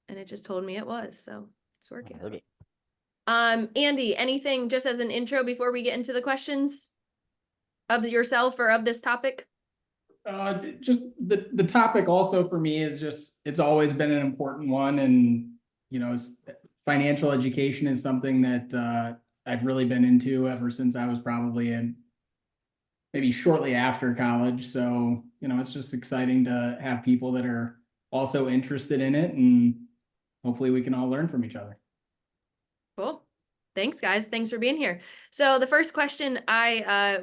And it just told me it was, so it's working. I heard it. Andy, anything just as an intro before we get into the questions of yourself or of this topic? Just the topic also for me is just, it's always been an important one. And, financial education is something that I've really been into ever since I was probably in maybe shortly after college. So, it's just exciting to have people that are also interested in it, and hopefully we can all learn from each other. Cool. Thanks, guys. Thanks for being here. So the first question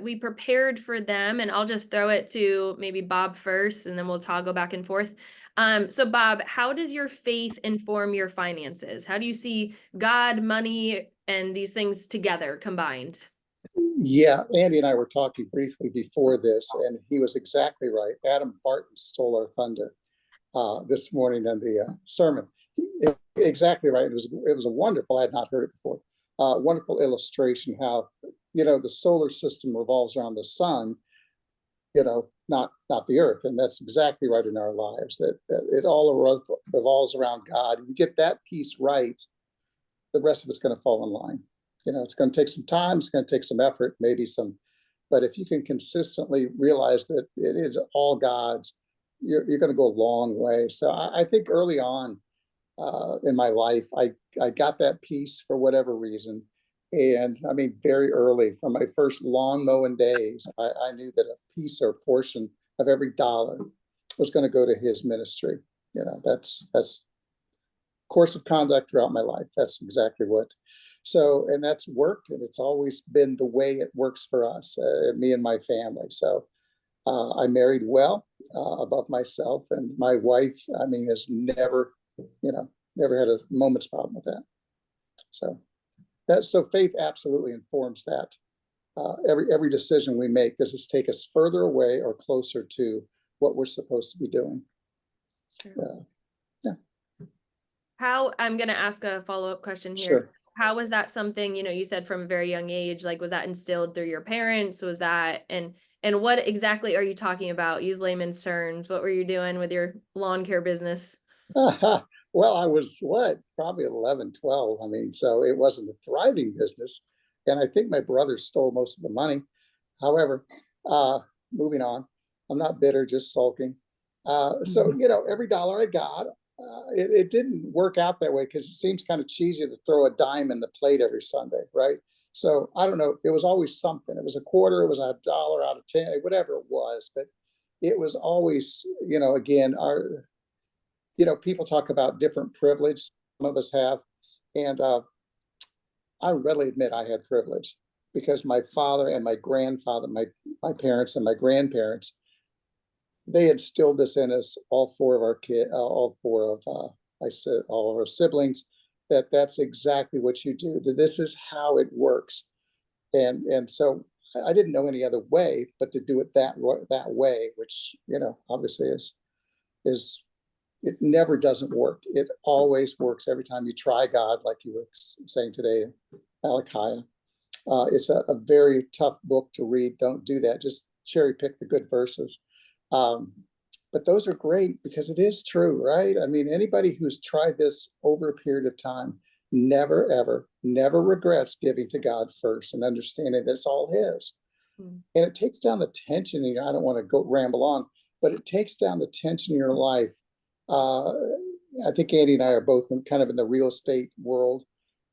we prepared for them, and I'll just throw it to maybe Bob first, and then we'll toggle back and forth. So Bob, how does your faith inform your finances? How do you see God, money, and these things together combined? Yeah, Andy and I were talking briefly before this, and he was exactly right. Adam Barton stole our thunder this morning in the sermon. Exactly right. It was a wonderful. I had not heard it before. Wonderful illustration how the solar system revolves around the sun. Not the earth, and that's exactly right in our lives. That it all revolves around God. You get that piece right, the rest of it's going to fall in line. It's going to take some time. It's going to take some effort, maybe some, but if you can consistently realize that it is all God's, you're going to go a long way. So I think early on in my life, I got that piece for whatever reason. And I mean, very early, from my first lawn mowing days, I knew that a piece or portion of every dollar was going to go to his ministry. That's course of conduct throughout my life. That's exactly what. So, and that's worked, and it's always been the way it works for us, me and my family. So I married well, above myself, and my wife, I mean, has never had a moment's problem with that. So faith absolutely informs that. Every decision we make, does this take us further away or closer to what we're supposed to be doing? Sure. I'm going to ask a follow-up question here. Sure. How was that something, you said from a very young age, like, was that instilled through your parents? Was that, and what exactly are you talking about? Use layman's terms. What were you doing with your lawn care business? Well, I was probably 11, 12. I mean, so it wasn't a thriving business. And I think my brother stole most of the money. However, moving on, I'm not bitter, just sulking. So, every dollar I got, it didn't work out that way, because it seems kind of cheesy to throw a dime in the plate every Sunday, right? So I don't know. It was always something. It was a quarter. It was $1 out of 10, whatever it was. But it was always, again, people talk about different privilege some of us have, and I readily admit I had privilege, because my father and my grandfather, my parents and my grandparents, they instilled this in us, all four of our siblings, that's exactly what you do, that this is how it works. And so I didn't know any other way but to do it that way, which, obviously is it never doesn't work. It always works every time you try God, like you were saying today, Malachi. It's a very tough book to read. Don't do that. Just cherry pick the good verses. But those are great, because it is true, right? I mean, anybody who's tried this over a period of time never, ever, never regrets giving to God first and understanding that it's all His. And it takes down the tension. I don't want to go ramble on, but it takes down the tension in your life. I think Andy and I are both kind of in the real estate world.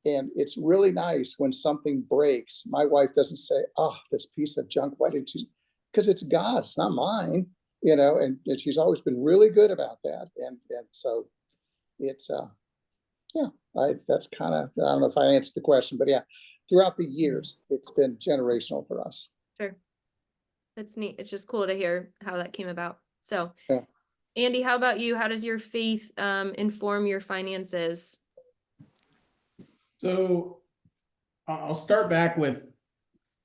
And it's really nice when something breaks. My wife doesn't say, "Oh, this piece of junk, why did you?" Because it's God's, it's not mine, and she's always been really good about that. And so it's, that's kind of, I don't know if I answered the question, but yeah, throughout the years, it's been generational for us. Sure. That's neat. It's just cool to hear how that came about. So, yeah. Andy, how about you? How does your faith inform your finances? So I'll start back with,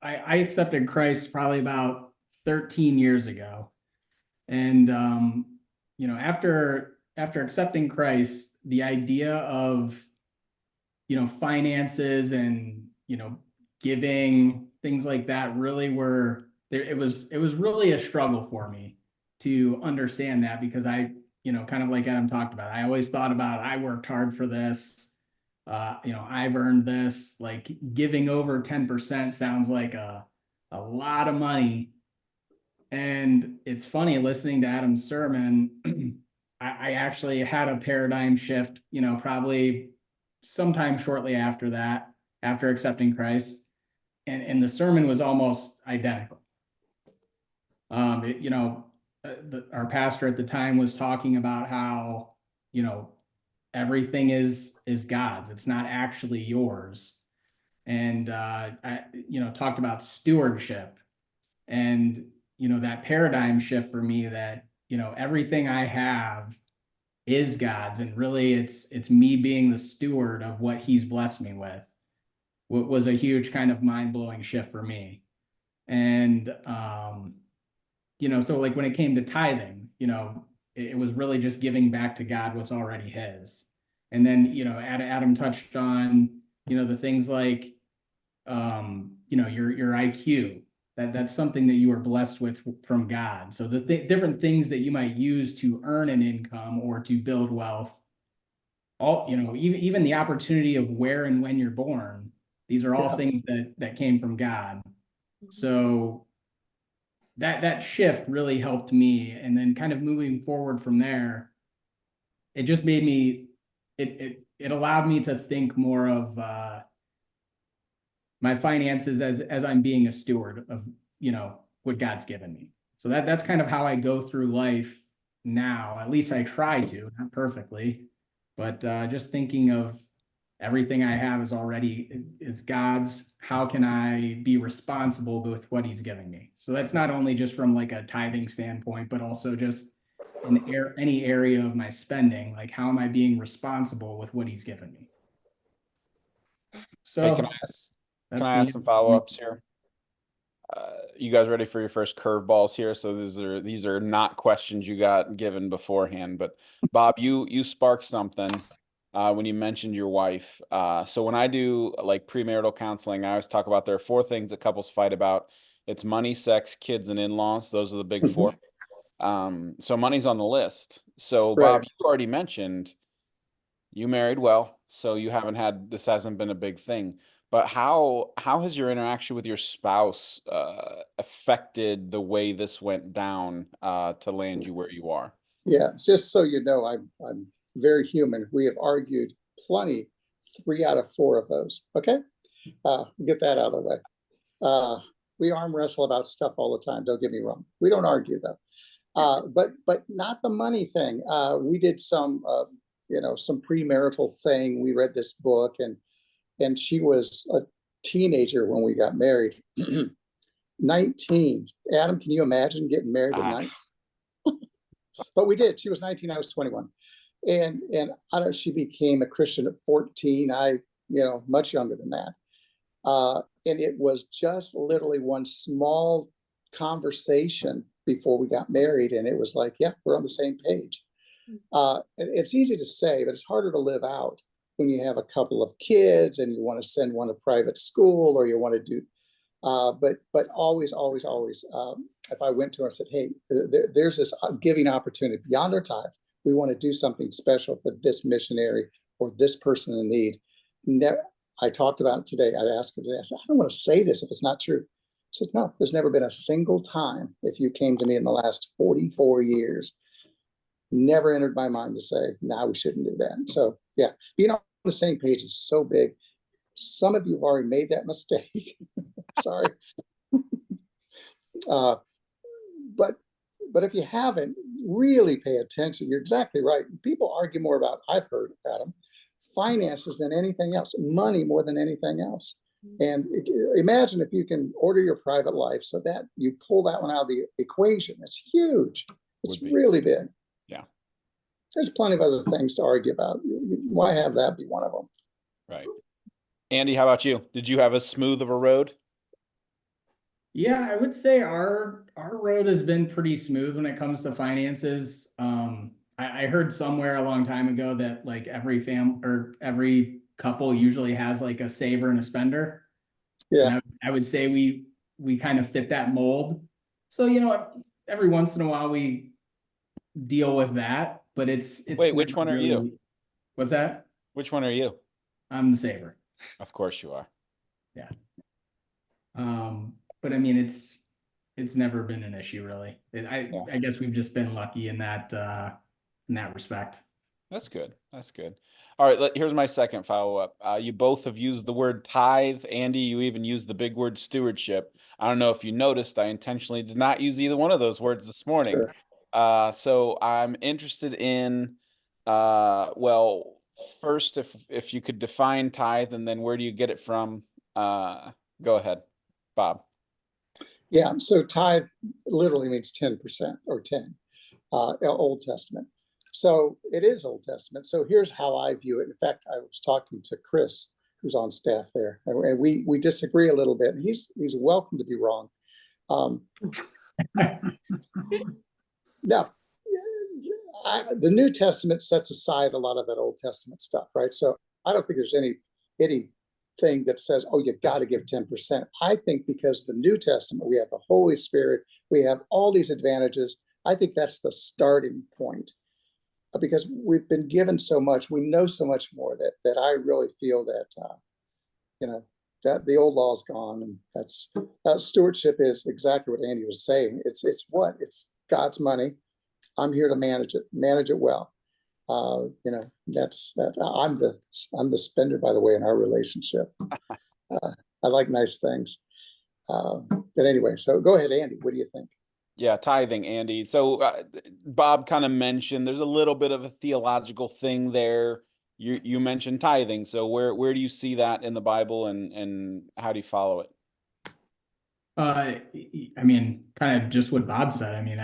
I accepted Christ probably about 13 years ago. And, after accepting Christ, the idea of, finances and, giving, things like that really were there. It was really a struggle for me to understand that, because I kind of like Adam talked about, I always thought about, I worked hard for this. I've earned this. Like giving over 10% sounds like a lot of money. And it's funny listening to Adam's sermon. I actually had a paradigm shift, probably sometime shortly after that, after accepting Christ. And the sermon was almost identical. Our pastor at the time was talking about how, everything is God's. It's not actually yours. And talked about stewardship, and that paradigm shift for me, that everything I have is God's, and really it's me being the steward of what He's blessed me with. What was a huge kind of mind-blowing shift for me. And so like when it came to tithing, it was really just giving back to God what's already His. And then Adam touched on the things like your IQ, that's something that you are blessed with from God. So the different things that you might use to earn an income or to build wealth, all even the opportunity of where and when you're born, these are all things that came from God. So that shift really helped me. And then kind of moving forward from there, it just made me, it allowed me to think more of my finances as I'm being a steward of, what God's given me. So that's kind of how I go through life now. At least I try to, not perfectly, but just thinking of everything I have is God's. How can I be responsible with what He's giving me? So that's not only just from like a tithing standpoint, but also just in any area of my spending. Like, how am I being responsible with what He's given me? So Hey, can I ask some follow-ups here? You guys ready for your first curveballs here? So these are not questions you got given beforehand, but Bob, you sparked something when you mentioned your wife. So when I do like premarital counseling, I always talk about there are 4 things that couples fight about. It's money, sex, kids, and in-laws. Those are the big 4. So money's on the list. So Bob, you already mentioned you married well, so this hasn't been a big thing. But how has your interaction with your spouse affected the way this went down to land you where you are? Yeah, just so you know, I'm very human. We have argued plenty, 3 out of 4 of those. Okay, get that out of the way. We arm wrestle about stuff all the time. Don't get me wrong. We don't argue though. But not the money thing. We did some premarital thing. We read this book, and she was a teenager when we got married. 19. Adam, can you imagine getting married at 9? But we did. She was 19, I was 21. And I don't, she became a Christian at 14. I, much younger than that. And it was just literally one small conversation before we got married. And it was like, yeah, we're on the same page. It's easy to say, but it's harder to live out when you have a couple of kids and you want to send one to private school, or you want to do, but always, if I went to her and said, hey, there's this giving opportunity beyond our tithe. We want to do something special for this missionary or this person in need. I talked about it today. I asked her today, I said, I don't want to say this if it's not true. She said, no, there's never been a single time, if you came to me in the last 44 years, never entered my mind to say, nah, we shouldn't do that. So yeah, being on the same page is so big. Some of you have already made that mistake. Sorry. But if you haven't, really pay attention. You're exactly right. People argue more about, I've heard, Adam, finances than anything else, money more than anything else. And imagine if you can order your private life so that you pull that one out of the equation. It's huge. It's really big. Yeah. There's plenty of other things to argue about. Why have that be one of them? Right. Andy, how about you? Did you have as smooth of a road? Yeah, I would say our road has been pretty smooth when it comes to finances. I heard somewhere a long time ago that like every couple usually has like a saver and a spender. Yeah. And I would say we kind of fit that mold. So, every once in a while we deal with that. but it's Wait, which never one are you? really- What's that? Which one are you? I'm the saver. Of course you are. Yeah. But I mean, it's never been an issue really. I guess we've just been lucky in that respect. That's good. That's good. All right, here's my second follow-up. You both have used the word tithe. Andy, you even used the big word stewardship. I don't know if you noticed, I intentionally did not use either one of those words this morning. Sure. So I'm interested in, well, first, if you could define tithe, and then where do you get it from? Go ahead, Bob. Yeah, so tithe literally means 10% or 10, Old Testament. So it is Old Testament. So here's how I view it. In fact, I was talking to Chris, who's on staff there, and we disagree a little bit. He's welcome to be wrong. Now, the New Testament sets aside a lot of that Old Testament stuff, right? So I don't think there's anything that says, oh, you got to give 10%. I think because the New Testament, we have the Holy Spirit, we have all these advantages. I think that's the starting point. Because we've been given so much, we know so much more that I really feel that, that the old law is gone, and that's stewardship is exactly what Andy was saying. It's God's money. I'm here to manage it well. That's that. I'm the spender, by the way, in our relationship. I like nice things. But anyway, so go ahead, Andy. What do you think? Yeah, tithing, Andy. So Bob kind of mentioned there's a little bit of a theological thing there. You mentioned tithing. So where do you see that in the Bible, and how do you follow it? I mean, kind of just what Bob said. I mean,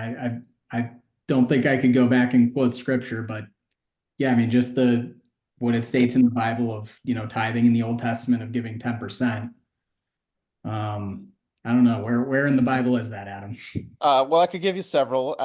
I don't think I could go back and quote scripture, but yeah, I mean, just what it states in the Bible of, tithing in the Old Testament of giving 10%. I don't know where in the Bible is that, Adam? Well, I could give you several.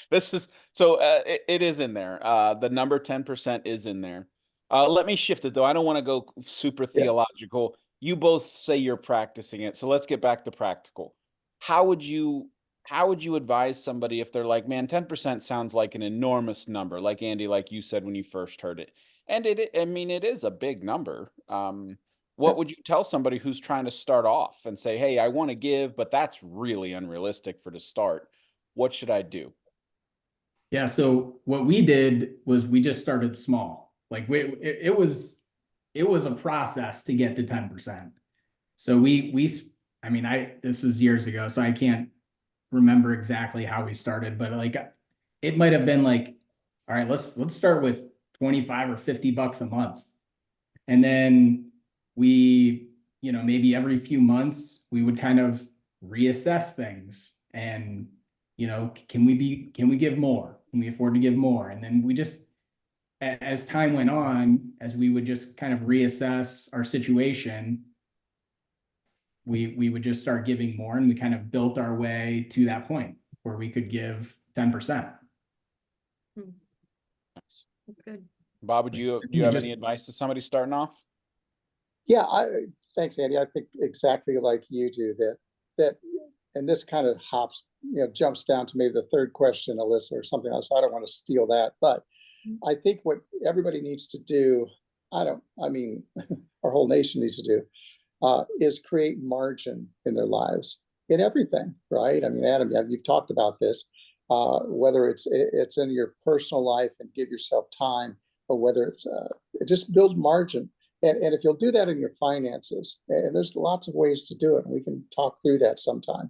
This is so it is in there. The number 10% is in there. Let me shift it though. I don't want to go super theological. You both say you're practicing it, so let's get back to practical. How would you advise somebody if they're like, man, 10% sounds like an enormous number, like Andy, like you said when you first heard it, and I mean, it is a big number. What would you tell somebody who's trying to start off and say, hey, I want to give, but that's really unrealistic for to start? What should I do? Yeah, so what we did was we just started small. Like it was a process to get to 10%. So I mean, this was years ago, so I can't remember exactly how we started, but like it might have been like, all right, let's start with 25 or 50 bucks a month. And then we, maybe every few months we would kind of reassess things and, can we give more? Can we afford to give more? And then we just, as time went on, as we would just kind of reassess our situation, we would just start giving more, and we kind of built our way to that point where we could give 10%. That's good. Bob, do you have any advice to somebody starting off? Yeah, thanks, Andy. I think exactly like you do that, and this kind of jumps down to maybe the third question, Alyssa, or something else. I don't want to steal that, but I think what everybody needs to do, our whole nation needs to do, is create margin in their lives, in everything, right? I mean, Adam, you've talked about this, whether it's in your personal life and give yourself time, or whether it's just build margin. And if you'll do that in your finances, and there's lots of ways to do it, and we can talk through that sometime.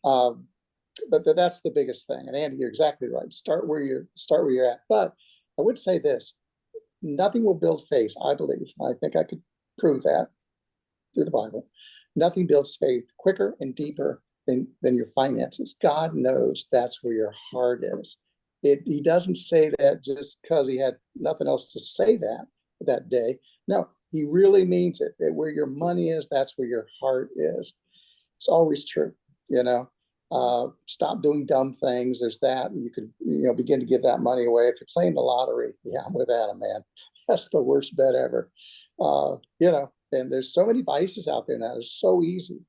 But that's the biggest thing. And Andy, you're exactly right. Start where you're at. But I would say this: nothing will build faith, I believe. I think I could prove that through the Bible. Nothing builds faith quicker and deeper than your finances. God knows that's where your heart is. He doesn't say that just because he had nothing else to say that day. No, he really means it. That where your money is, that's where your heart is. It's always true, Stop doing dumb things. There's that. You could, begin to give that money away. If you're playing the lottery, yeah, I'm with Adam, man. That's the worst bet ever. And there's so many vices out there now. It's so easy,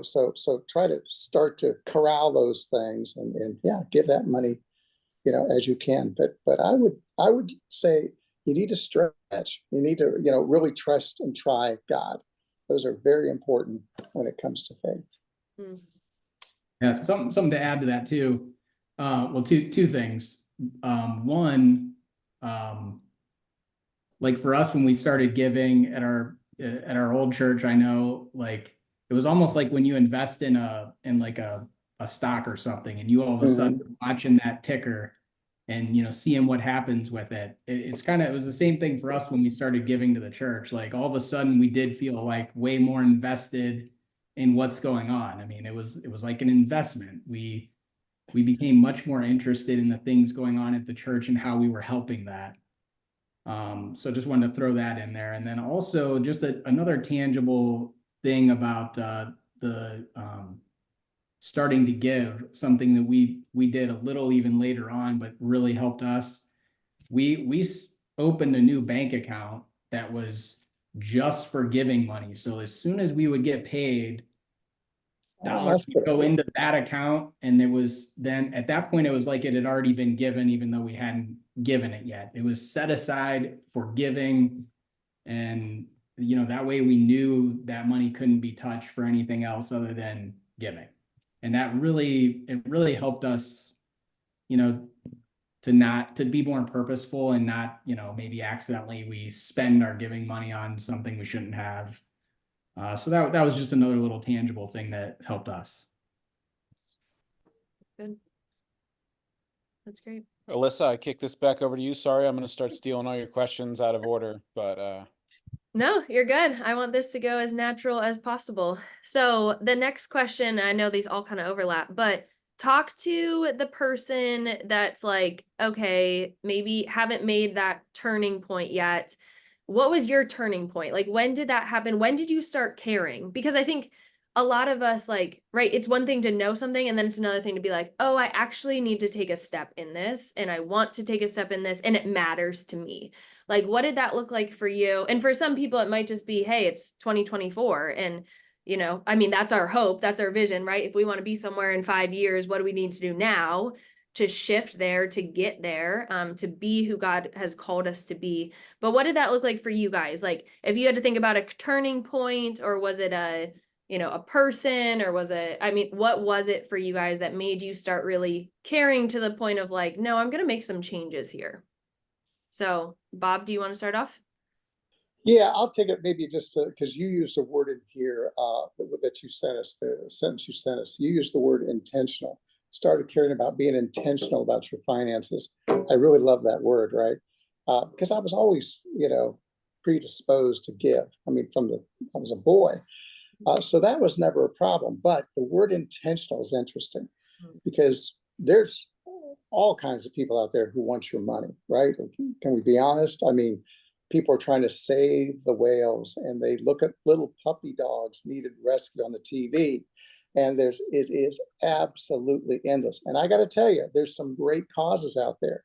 so try to start to corral those things and give that money as you can. But I would say you need to stretch. You need to, really trust and try God. Those are very important when it comes to faith. Mm. Yeah, something to add to that too. Well, two things. One, like for us, when we started giving at our old church, I know like it was almost like when you invest in like a stock or something, and you all of a sudden watching that ticker and seeing what happens with it. It was the same thing for us when we started giving to the church. Like all of a sudden we did feel like way more invested in what's going on. I mean, it was like an investment. We became much more interested in the things going on at the church and how we were helping that. So just wanted to throw that in there. And then also just another tangible thing about the starting to give, something that we did a little even later on, but really helped us. We opened a new bank account that was just for giving money. So as soon as we would get paid, dollars would go into that account, and it was then at that point it was like it had already been given, even though we hadn't given it yet. It was set aside for giving, and that way we knew that money couldn't be touched for anything else other than giving. And that really helped us to be more purposeful and not maybe accidentally we spend our giving money on something we shouldn't have. So that was just another little tangible thing that helped us. Good. That's great. Alyssa, I kick this back over to you. Sorry, I'm going to start stealing all your questions out of order, but No, you're good. I want this to go as natural as possible. So the next question, I know these all kind of overlap, but talk to the person that's like, okay, maybe haven't made that turning point yet. What was your turning point? Like, when did that happen? When did you start caring? Because I think a lot of us, like, right, it's one thing to know something, and then it's another thing to be like, oh, I actually need to take a step in this, and I want to take a step in this, and it matters to me. Like, what did that look like for you? And for some people, it might just be, hey, it's 2024. And, I mean, that's our hope. That's our vision, right? If we want to be somewhere in 5 years, what do we need to do now to shift there, to get there, to be who God has called us to be? But what did that look like for you guys? Like, if you had to think about a turning point, or was it a person, or was it, I mean, what was it for you guys that made you start really caring to the point of like, no, I'm going to make some changes here? So, Bob, do you want to start off? Yeah, I'll take it maybe just because you used a word in here that you sent us, the sentence you sent us. You used the word intentional. Started caring about being intentional about your finances. I really love that word, right? Because I was always, predisposed to give. I mean, I was a boy. So that was never a problem. But the word intentional is interesting because there's all kinds of people out there who want your money, right? Can we be honest? I mean, people are trying to save the whales, and they look at little puppy dogs needed rescue on the TV, and it is absolutely endless. And I got to tell you, there's some great causes out there,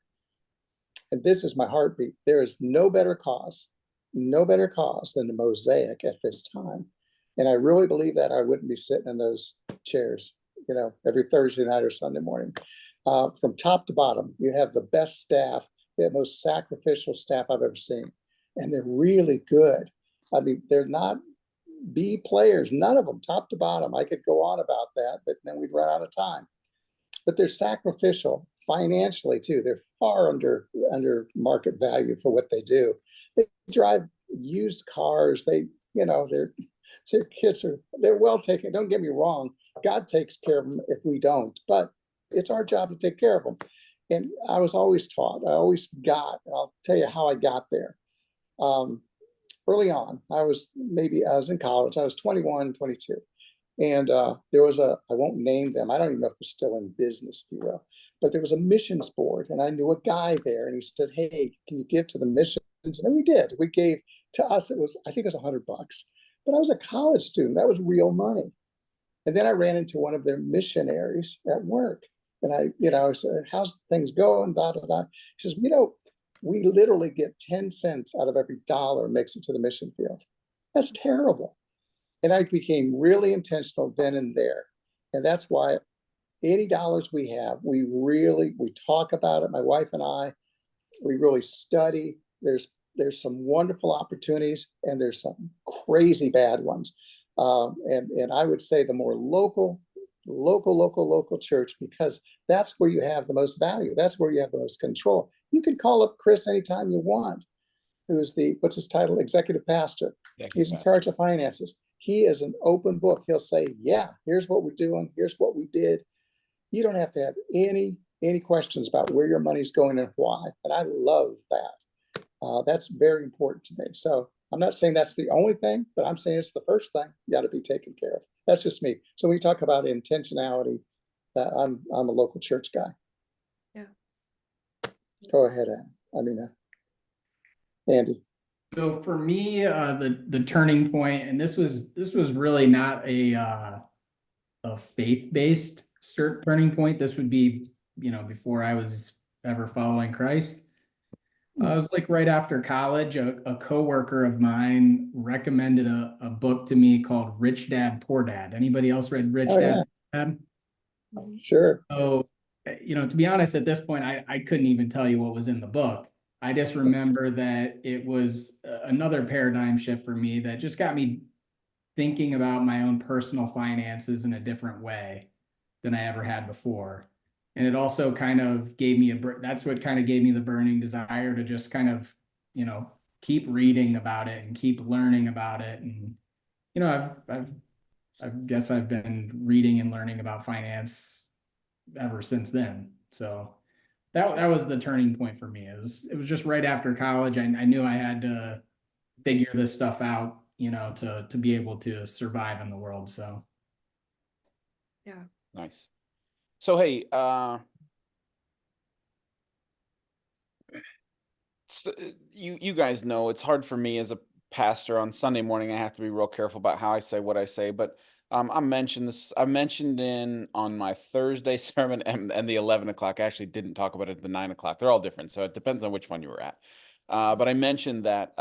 and this is my heartbeat. There is no better cause than the Mosaic at this time. And I really believe that I wouldn't be sitting in those chairs, every Thursday night or Sunday morning. From top to bottom, you have the best staff, the most sacrificial staff I've ever seen. And they're really good. I mean, they're not B players, none of them, top to bottom. I could go on about that, but then we'd run out of time. But they're sacrificial financially too. They're far under market value for what they do. They drive used cars. Their kids they're well taken. Don't get me wrong. God takes care of them if we don't, but it's our job to take care of them. And I was always taught, I'll tell you how I got there. Early on, I was in college. I was 21, 22. And there was I won't name them. I don't even know if they're still in business, if you will. But there was a missions board, and I knew a guy there, and he said, hey, can you give to the missions? And then we did. We gave to us, I think it was $100. But I was a college student. That was real money. And then I ran into one of their missionaries at work. And I said, how's things going? Da, da, da. He says, we literally get 10 cents out of every dollar makes it to the mission field. That's terrible. And I became really intentional then and there. And that's why, any dollars we have, we talk about it. My wife and I, we really study. There's some wonderful opportunities and there's some crazy bad ones. And I would say the more local church, because that's where you have the most value. That's where you have the most control. You can call up Chris anytime you want, who's what's his title? Executive pastor. He's in charge of finances. He is an open book. He'll say, yeah, here's what we're doing. Here's what we did. You don't have to have any questions about where your money's going and why. And I love that. That's very important to me. So I'm not saying that's the only thing, but I'm saying it's the first thing you got to be taken care of. That's just me. So when you talk about intentionality, I'm a local church guy. Yeah. Go ahead, Andy. So for me, the turning point, and this was really not a faith-based turning point. This would be, before I was ever following Christ. I was like right after college, a coworker of mine recommended a book to me called Rich Dad, Poor Dad. Anybody else read Rich Dad, Poor Dad? Sure. So, to be honest, at this point, I couldn't even tell you what was in the book. I just remember that it was another paradigm shift for me that just got me thinking about my own personal finances in a different way than I ever had before. And it also kind of gave me that's what kind of gave me the burning desire to just kind of, keep reading about it and keep learning about it. And, I guess I've been reading and learning about finance ever since then. So that was the turning point for me. It was just right after college. I knew I had to figure this stuff out, to be able to survive in the world. So yeah. Nice. So hey, so you guys know it's hard for me as a pastor on Sunday morning. I have to be real careful about how I say what I say, but I mentioned on my Thursday sermon and the 11 o'clock. I actually didn't talk about it at the 9 o'clock. They're all different, so it depends on which one you were at. But I mentioned that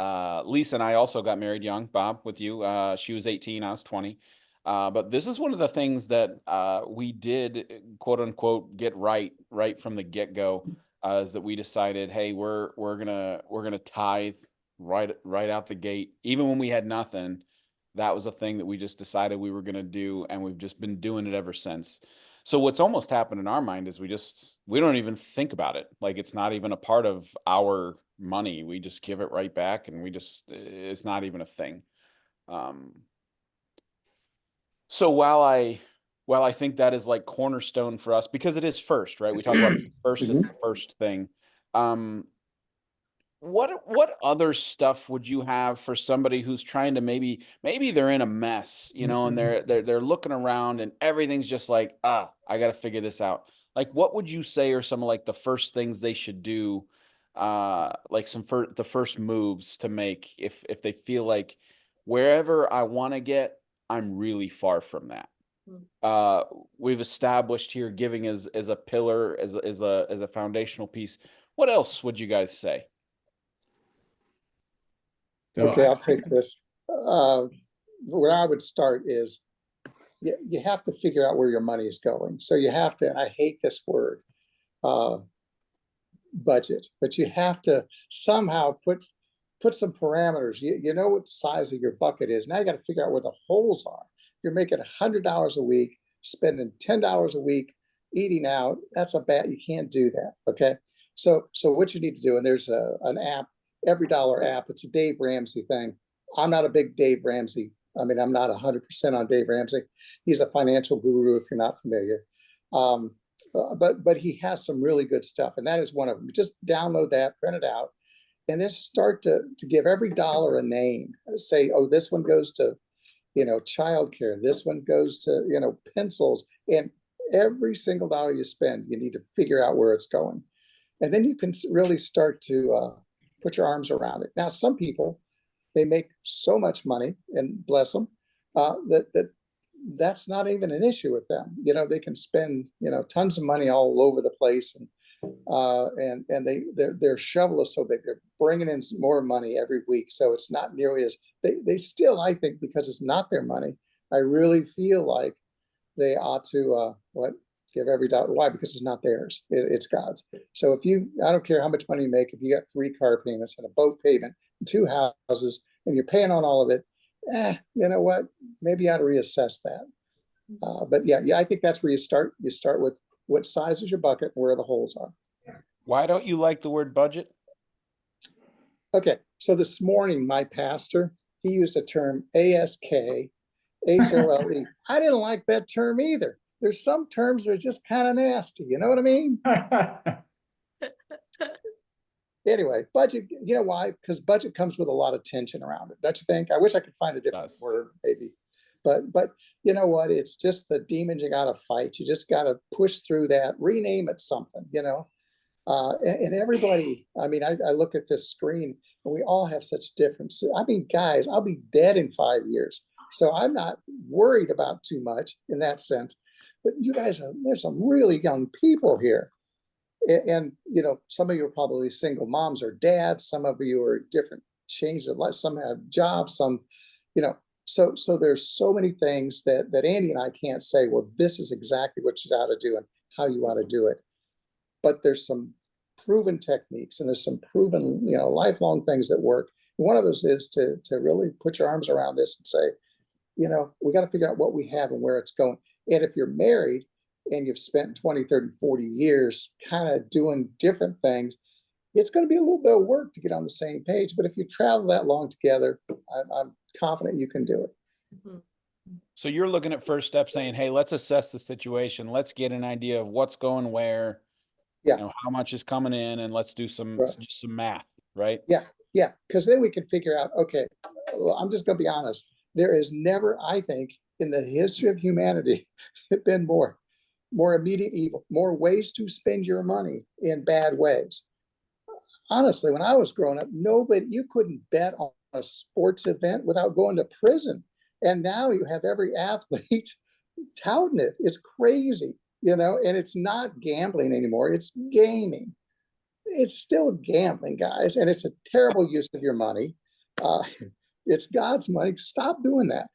Lisa and I also got married young, Bob, with you. She was 18, I was 20. But this is one of the things that we did, quote unquote, get right from the get-go, is that we decided, hey, we're gonna tithe right out the gate, even when we had nothing. That was a thing that we just decided we were gonna do, and we've just been doing it ever since. So what's almost happened in our mind is we don't even think about it. Like, it's not even a part of our money. We just give it right back, and it's not even a thing. So while I think that is like cornerstone for us, because it is first, right? We talk about first is the first thing. What other stuff would you have for somebody who's trying to maybe they're in a mess, and they're looking around and everything's just like, I got to figure this out. Like, what would you say are some of like the first things they should do, like the first moves to make if they feel like wherever I want to get, I'm really far from that. We've established here giving as a pillar, as a foundational piece. What else would you guys say? So Okay, I'll take this. Where I would start is you have to figure out where your money is going. So you have to, and I hate this word, budget, but you have to somehow put some parameters. You know what the size of your bucket is. Now you got to figure out where the holes are. You're making $100 a week, spending $10 a week, eating out. That's you can't do that. Okay. So what you need to do, and there's an app, Every Dollar app. It's a Dave Ramsey thing. I'm not a big Dave Ramsey. I mean, I'm not 100% on Dave Ramsey. He's a financial guru, if you're not familiar. But he has some really good stuff, and that is one of them. Just download that, print it out, and then start to give every dollar a name. Say, oh, this one goes to, childcare. This one goes to, pencils. And every single dollar you spend, you need to figure out where it's going. And then you can really start to put your arms around it. Now, some people, they make so much money, and bless them, that's not even an issue with them. They can spend, tons of money all over the place, and their shovel is so big, they're bringing in more money every week. So it's not nearly as they still, I think, because it's not their money, I really feel like they ought to Give every dollar. Why? Because it's not theirs. It's God's. So if you, I don't care how much money you make, if you got 3 car payments and a boat payment, and 2 houses, and you're paying on all of it, you know what? Maybe you ought to reassess that. But yeah, I think that's where you start. You start with what size is your bucket, where the holes are. Why don't you like the word budget? Okay, so this morning, my pastor, he used a term ASK, HOLE. I didn't like that term either. There's some terms that are just kind of nasty. You know what I mean? Anyway, budget, you know why? Because budget comes with a lot of tension around it. Don't you think? I wish I could find a different word, maybe. But you know what? It's just the demons you got to fight. You just got to push through that, rename it something, you know? And everybody, I mean, I look at this screen and we all have such differences. I mean, guys, I'll be dead in 5 years. So I'm not worried about too much in that sense. But you guys, there's some really young people here. And, you know, some of you are probably single moms or dads. Some of you are different changes of life. Some have jobs, some, you know, so there's so many things that Andy and I can't say, well, this is exactly what you ought to do and how you ought to do it. But there's some proven techniques and there's some proven, you know, lifelong things that work. One of those is to really put your arms around this and say, you know, we got to figure out what we have and where it's going. And if you're married and you've spent 20, 30, 40 years kind of doing different things, it's going to be a little bit of work to get on the same page. But if you travel that long together, I'm confident you can do it. So you're looking at first step saying, hey, let's assess the situation. Let's get an idea of what's going where, yeah, you know, how much is coming in, and let's do some math, right? Yeah. Because then we can figure out, okay, well, I'm just going to be honest. There is never, I think, in the history of humanity, been more immediate evil, more ways to spend your money in bad ways. Honestly, when I was growing up, you couldn't bet on a sports event without going to prison. And now you have every athlete touting it. It's crazy, you know, and it's not gambling anymore. It's gaming. It's still gambling, guys, and it's a terrible use of your money. It's God's money. Stop doing that.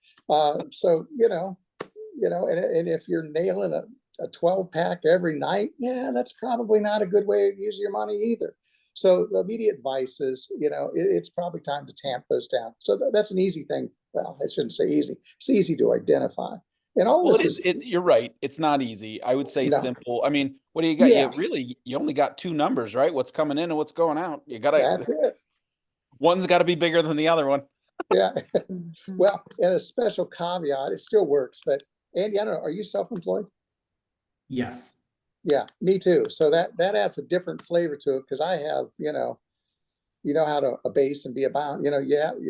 So, you know, and if you're nailing a 12-pack every night, yeah, that's probably not a good way to use your money either. So the immediate vices, you know, it's probably time to tamp those down. So that's an easy thing. Well, I shouldn't say easy. It's easy to identify. And all this is, you're right. It's not easy. I would say simple. I mean, what do you got? Yeah. You only got 2 numbers, right? What's coming in and what's going out. That's it. One's got to be bigger than the other one. Yeah. Well, and a special caveat, it still works, but Andy, I don't know, are you self-employed? Yes. Yeah, me too. So that adds a different flavor to it because I have, you know how to abase and be abound. You know,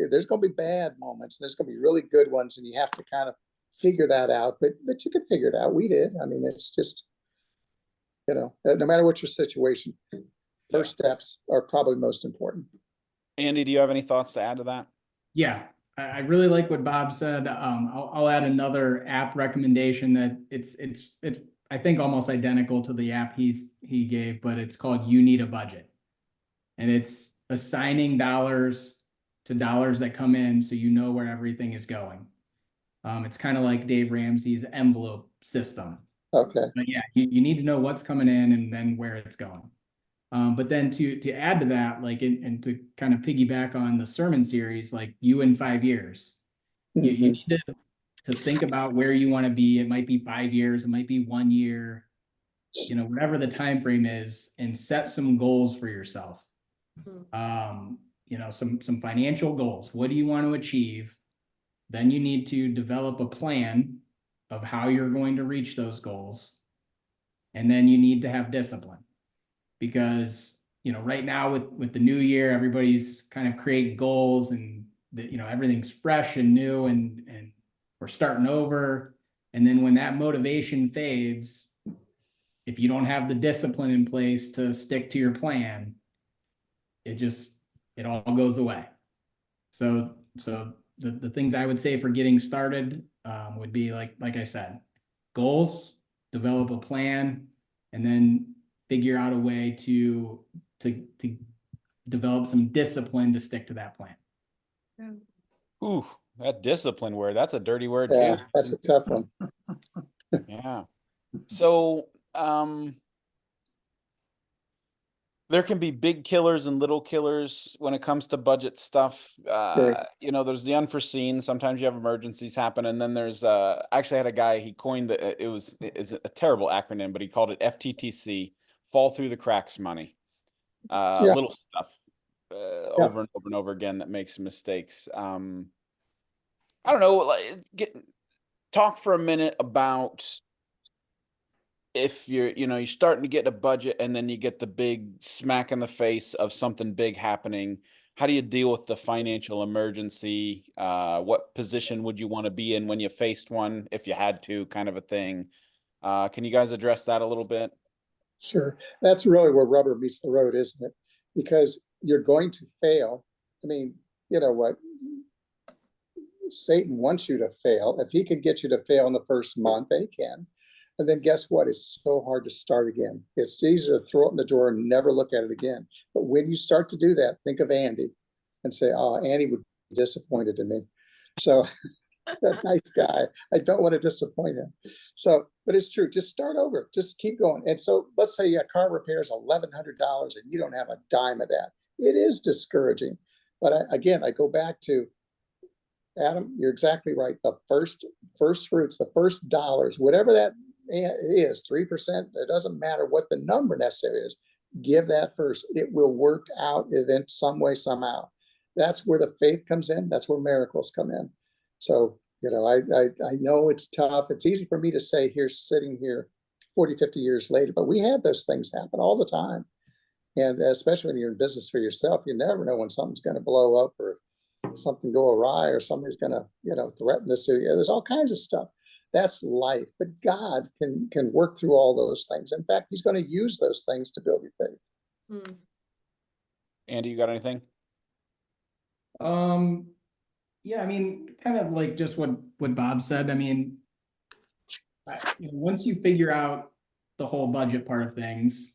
there's going to be bad moments. And there's going to be really good ones, and you have to kind of figure that out. But you can figure it out. We did. I mean, it's just, you know, no matter what your situation, first steps are probably most important. Andy, do you have any thoughts to add to that? Yeah, I really like what Bob said. I'll add another app recommendation that it's I think almost identical to the app he gave, but it's called You Need a Budget. And it's assigning dollars to dollars that come in so you know where everything is going. It's kind of like Dave Ramsey's envelope system. Okay. But yeah, you need to know what's coming in and then where it's going. But then to add to that, like, and to kind of piggyback on the sermon series, like you in 5 years, you need to think about where you want to be. It might be 5 years, it might be 1 year, you know, whatever the time frame is, and set some goals for yourself. You know, some financial goals. What do you want to achieve? Then you need to develop a plan of how you're going to reach those goals. And then you need to have discipline, because, you know, right now with the new year, everybody's kind of creating goals, and you know, everything's fresh and new, and we're starting over. And then when that motivation fades, if you don't have the discipline in place to stick to your plan, it all goes away. So the things I would say for getting started would be like I said, goals, develop a plan, and then figure out a way to develop some discipline to stick to that plan. Ooh, that discipline word, that's a dirty word Yeah, too. that's a tough one. Yeah. So there can be big killers and little killers when it comes to budget stuff. Sure. You know, there's the unforeseen. Sometimes you have emergencies happen, and then there's actually I had a guy, he coined it's a terrible acronym, but he called it FTTC, fall through the cracks money. Yeah. Little stuff Yeah. over and over and over again that makes mistakes. I don't know, like talk for a minute about if you're starting to get a budget and then you get the big smack in the face of something big happening. How do you deal with the financial emergency? What position would you want to be in when you faced one, if you had to, kind of a thing? Can you guys address that a little bit? Sure. That's really where rubber meets the road, isn't it? Because you're going to fail. I mean, you know what? Satan wants you to fail. If he can get you to fail in the first month, he can. And then guess what? It's so hard to start again. It's easier to throw it in the drawer and never look at it again. But when you start to do that, think of Andy and say, oh, Andy would be disappointed in me. So that nice guy, I don't want to disappoint him. So, but it's true. Just start over. Just keep going. And so let's say your car repair is $1,100 and you don't have a dime of that. It is discouraging. But I go back to Adam, you're exactly right. The first fruits, the first dollars, whatever that is, 3%, it doesn't matter what the number necessarily is. Give that first. It will work out event some way, somehow. That's where the faith comes in. That's where miracles come in. So, I know it's tough. It's easy for me to say here, sitting here 40, 50 years later, but we have those things happen all the time. And especially when you're in business for yourself, you never know when something's going to blow up or something go awry or somebody's going to, threaten to sue you. There's all kinds of stuff. That's life. But God can work through all those things. In fact, he's going to use those things to build your faith. Andy, you got anything? Yeah, I mean, kind of like just what Bob said. I mean, once you figure out the whole budget part of things,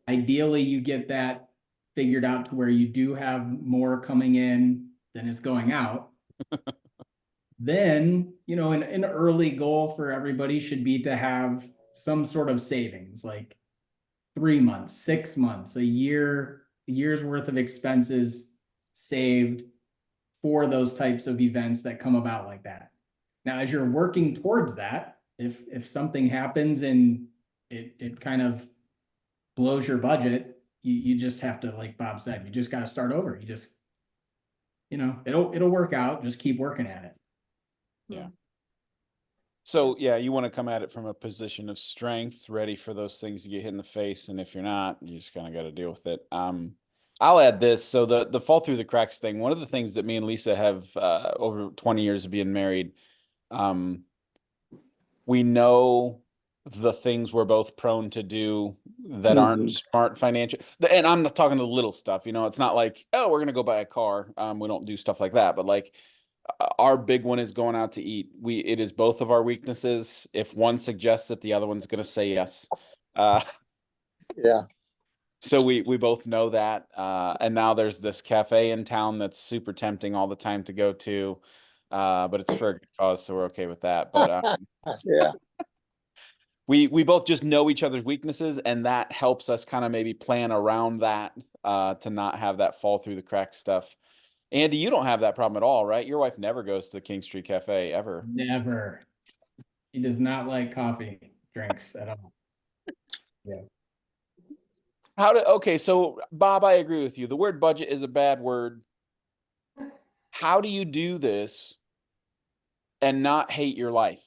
ideally you get that figured out to where you do have more coming in than is going out. Then, an early goal for everybody should be to have some sort of savings, like 3 months, 6 months, a year's worth of expenses saved for those types of events that come about like that. Now, as you're working towards that, if something happens and it kind of blows your budget, you just have to, like Bob said, you just got to start over. You just, it'll work out. Just keep working at it. Yeah. So yeah, you want to come at it from a position of strength, ready for those things to get hit in the face. And if you're not, you just kind of got to deal with it. I'll add this. So the fall through the cracks thing, one of the things that me and Lisa have over 20 years of being married, we know the things we're both prone to do that aren't smart financial. And I'm not talking the little stuff, it's not like, oh, we're going to go buy a car. We don't do stuff like that. But like our big one is going out to eat. It is both of our weaknesses. If one suggests it, the other one's going to say yes. Yeah. So we both know that. And now there's this cafe in town that's super tempting all the time to go to. But it's for a good cause, so we're okay with that. But yeah. We both just know each other's weaknesses, and that helps us kind of maybe plan around that to not have that fall through the cracks stuff. Andy, you don't have that problem at all, right? Your wife never goes to King Street Cafe ever. Never. He does not like coffee drinks at all. Yeah. Okay, so Bob, I agree with you. The word budget is a bad word. How do you do this and not hate your life?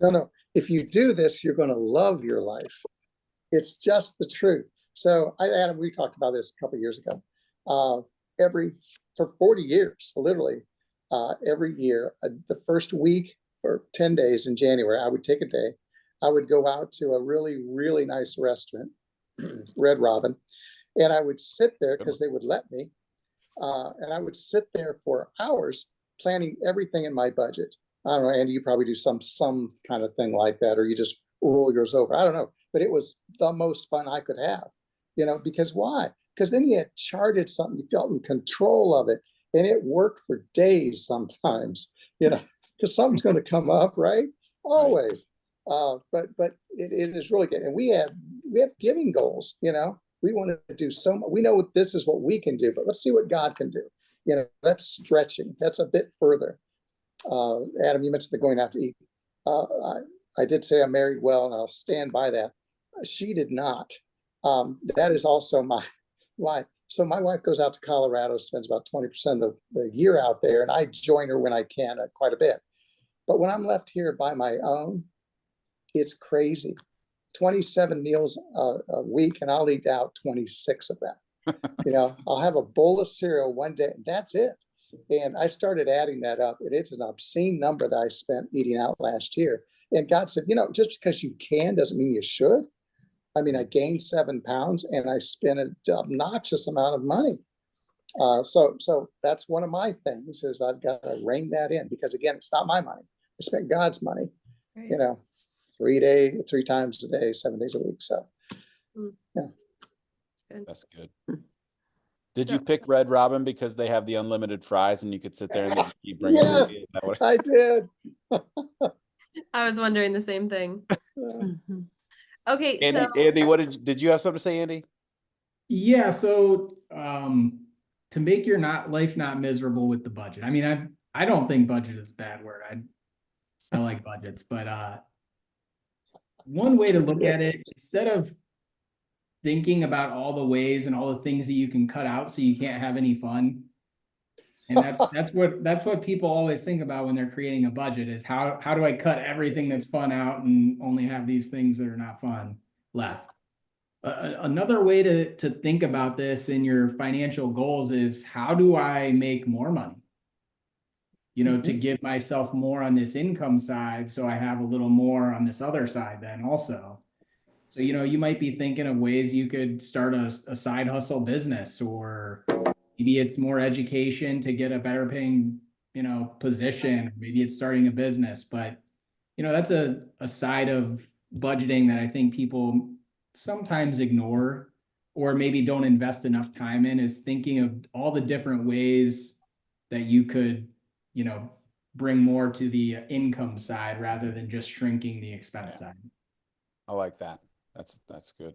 No. If you do this, you're going to love your life. It's just the truth. So Adam, we talked about this a couple of years ago. For 40 years, literally, every year, the first week or 10 days in January, I would take a day. I would go out to a really, really nice restaurant, Red Robin, and I would sit there because they would let me. And I would sit there for hours planning everything in my budget. I don't know, Andy, you probably do some kind of thing like that, or you just roll yours over. I don't know, but it was the most fun I could have, because why? Because then you had charted something, you felt in control of it, and it worked for days sometimes, because something's going to come up, right? Always. But it is really good. And we have giving goals, you know, we want to do so much. We know this is what we can do, but let's see what God can do. You know, that's stretching. That's a bit further. Adam, you mentioned the going out to eat. I did say I married well, and I'll stand by that. She did not. That is also my life. So my wife goes out to Colorado, spends about 20% of the year out there, and I join her when I can, quite a bit. But when I'm left here by my own, it's crazy. 27 meals a week, and I'll eat out 26 of them. You know, I'll have a bowl of cereal one day, and that's it. And I started adding that up, and it's an obscene number that I spent eating out last year. And God said, you know, just because you can doesn't mean you should. I mean, I gained 7 pounds, and I spent an obnoxious amount of money. So that's one of my things, is I've got to rein that in, because again, it's not my money. I spent God's money, you know, 3 times a day, 7 days a week. So yeah, That's good. Did you pick Red Robin because they have the unlimited fries and you could sit there and just keep bringing yes, I did. I was wondering the same thing. Okay, Andy, so Andy, did you have something to say, Andy? Yeah, so to make your life not miserable with the budget. I mean, I don't think budget is a bad word. I like budgets, but one way to look at it, instead of thinking about all the ways and all the things that you can cut out so you can't have any fun. And that's what people always think about when they're creating a budget, is how do I cut everything that's fun out and only have these things that are not fun left. Another way to think about this in your financial goals is, how do I make more money? You know, to give myself more on this income side, so I have a little more on this other side then also. So, you know, you might be thinking of ways you could start a side hustle business, or maybe it's more education to get a better paying, you know, position. Maybe it's starting a business, but you know, that's a side of budgeting that I think people sometimes ignore, or maybe don't invest enough time in, is thinking of all the different ways that you could, you know, bring more to the income side rather than just shrinking the expense side. I like that. That's good.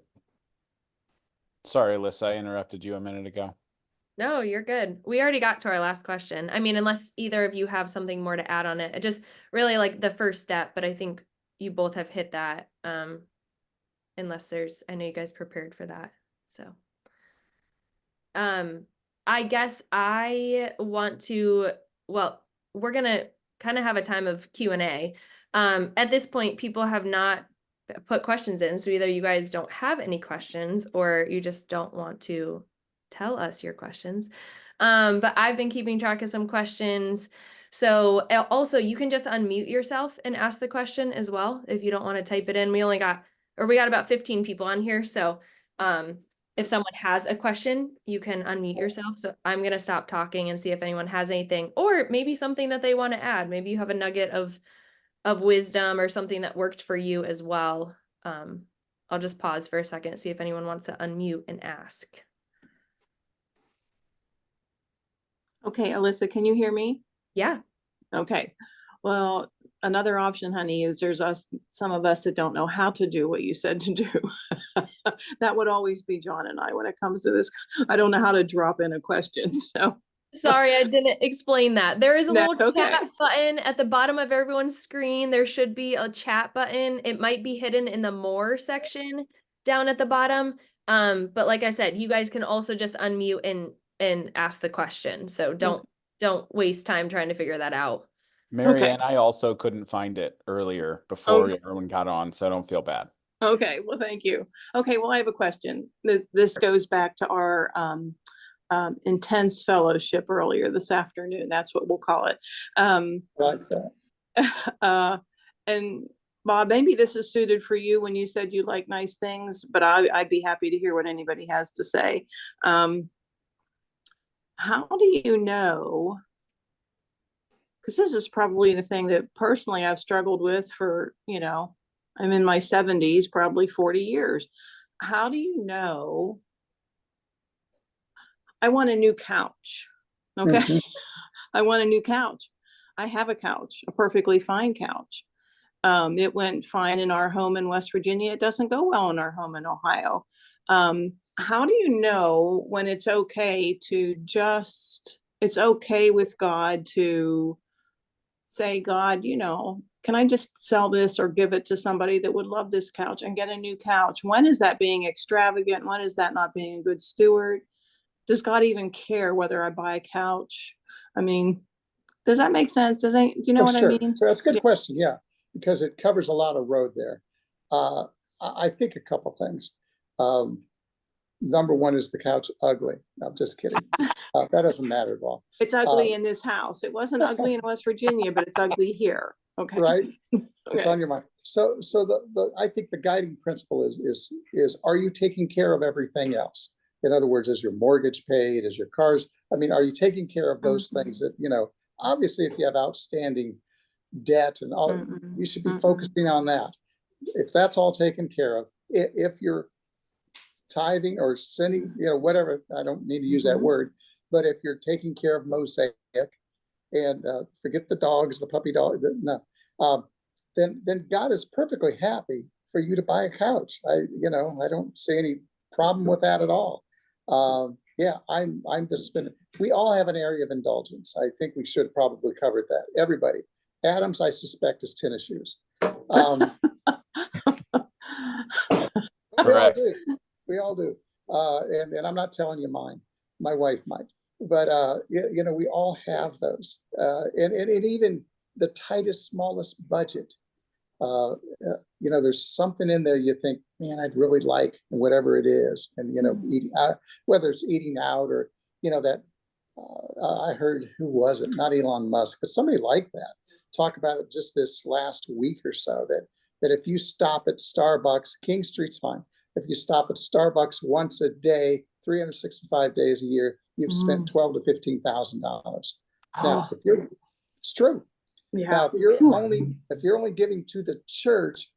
Sorry, Alyssa, I interrupted you a minute ago. no, you're good. We already got to our last question. I mean, unless either of you have something more to add on it. It just really like the first step, but I think you both have hit that. Unless I know you guys prepared for that. So, I guess I want to, well, we're gonna kind of have a time of Q&A. At this point, people have not put questions in, so either you guys don't have any questions or you just don't want to tell us your questions. But I've been keeping track of some questions. So also you can just unmute yourself and ask the question as well if you don't want to type it in. We got about 15 people on here. So if someone has a question, you can unmute yourself. So I'm going to stop talking and see if anyone has anything, or maybe something that they want to add. Maybe you have a nugget of wisdom or something that worked for you as well. I'll just pause for a second, see if anyone wants to unmute and ask. Okay, Alyssa, can you hear me? Yeah. Okay. Well, another option, honey, is there's some of us that don't know how to do what you said to do. That would always be John and I when it comes to this. I don't know how to drop in a question. So sorry, I didn't explain that. There is a little okay. chat button at the bottom of everyone's screen. There should be a chat button. It might be hidden in the more section down at the bottom. But like I said, you guys can also just unmute and ask the question. So don't waste time trying to figure that out. Mary Okay. Ann, I also couldn't find it earlier before everyone got on, so don't feel bad. Okay, well, thank you. Okay, well, I have a question. This goes back to our intense fellowship earlier this afternoon. That's what we'll call it. Like that. And Bob, maybe this is suited for you when you said you like nice things, but I'd be happy to hear what anybody has to say. How do you know? Because this is probably the thing that personally I've struggled with for, you know, I'm in my 70s, probably 40 years. How do you know? I want a new couch. Okay. I want a new couch. I have a couch, a perfectly fine couch. It went fine in our home in West Virginia. It doesn't go well in our home in Ohio. How do you know when it's okay to it's okay with God to say, God, can I just sell this or give it to somebody that would love this couch and get a new couch? When is that being extravagant? When is that not being a good steward? Does God even care whether I buy a couch? I mean, does that make sense? Do you know what sure. I mean? So that's a good question, yeah, because it covers a lot of road there. I think a couple things. Number one, is the couch ugly? No, I'm just kidding. That doesn't matter at all. It's ugly in this house. It wasn't ugly in West Virginia, but it's ugly here. Okay. Right? It's Okay. on your mind. So I think the guiding principle is are you taking care of everything else? In other words, is your mortgage paid? Is your cars? I mean, are you taking care of those things that, obviously if you have outstanding debt and all, you should be focusing on that. If that's all taken care of, if you're tithing or sending, whatever, I don't mean to use that word, but if you're taking care of Mosaic and forget the dogs, the puppy dog, then God is perfectly happy for you to buy a couch. I don't see any problem with that at all. Yeah, I'm just spinning. We all have an area of indulgence. I think we should probably cover that. Everybody. Adams, I suspect, is tennis shoes. We all do. We all do. And I'm not telling you mine. My wife might. But we all have those. And even the tightest, smallest budget. There's something in there you think, man, I'd really like whatever it is. And, eating out, whether it's eating out or, that I heard, who was it? Not Elon Musk, but somebody like that talk about it just this last week or so, that if you stop at Starbucks, King Street's fine. If you stop at Starbucks once a day, 365 days a year, you've spent $12,000 to $15,000. Now, it's true. Yeah. Now, if you're only giving to the church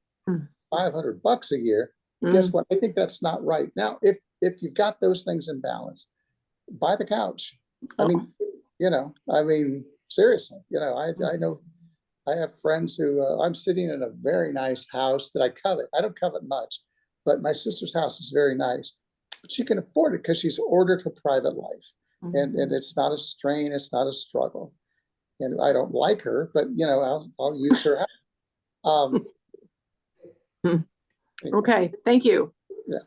$500 a year, guess what? I think that's not right. Now, if you've got those things in balance, buy the couch. I mean, seriously, I know I have friends who I'm sitting in a very nice house that I covet. I don't covet much, but my sister's house is very nice. But she can afford it because she's ordered her private life, and it's not a strain. It's not a struggle. And I don't like her, but I'll use her. Okay, thank you. Yeah.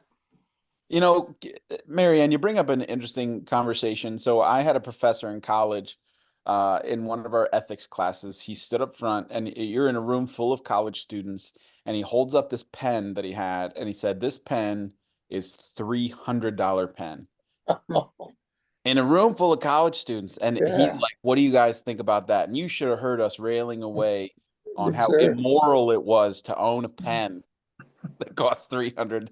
Marianne, you bring up an interesting conversation. So I had a professor in college, in one of our ethics classes. He stood up front, and you're in a room full of college students, and he holds up this pen that he had, and he said, "This pen is $300 pen." In a room full of college students. And he's like, "What do you guys think about that?" And you should have heard us railing away on how immoral it was to own a pen that cost $300.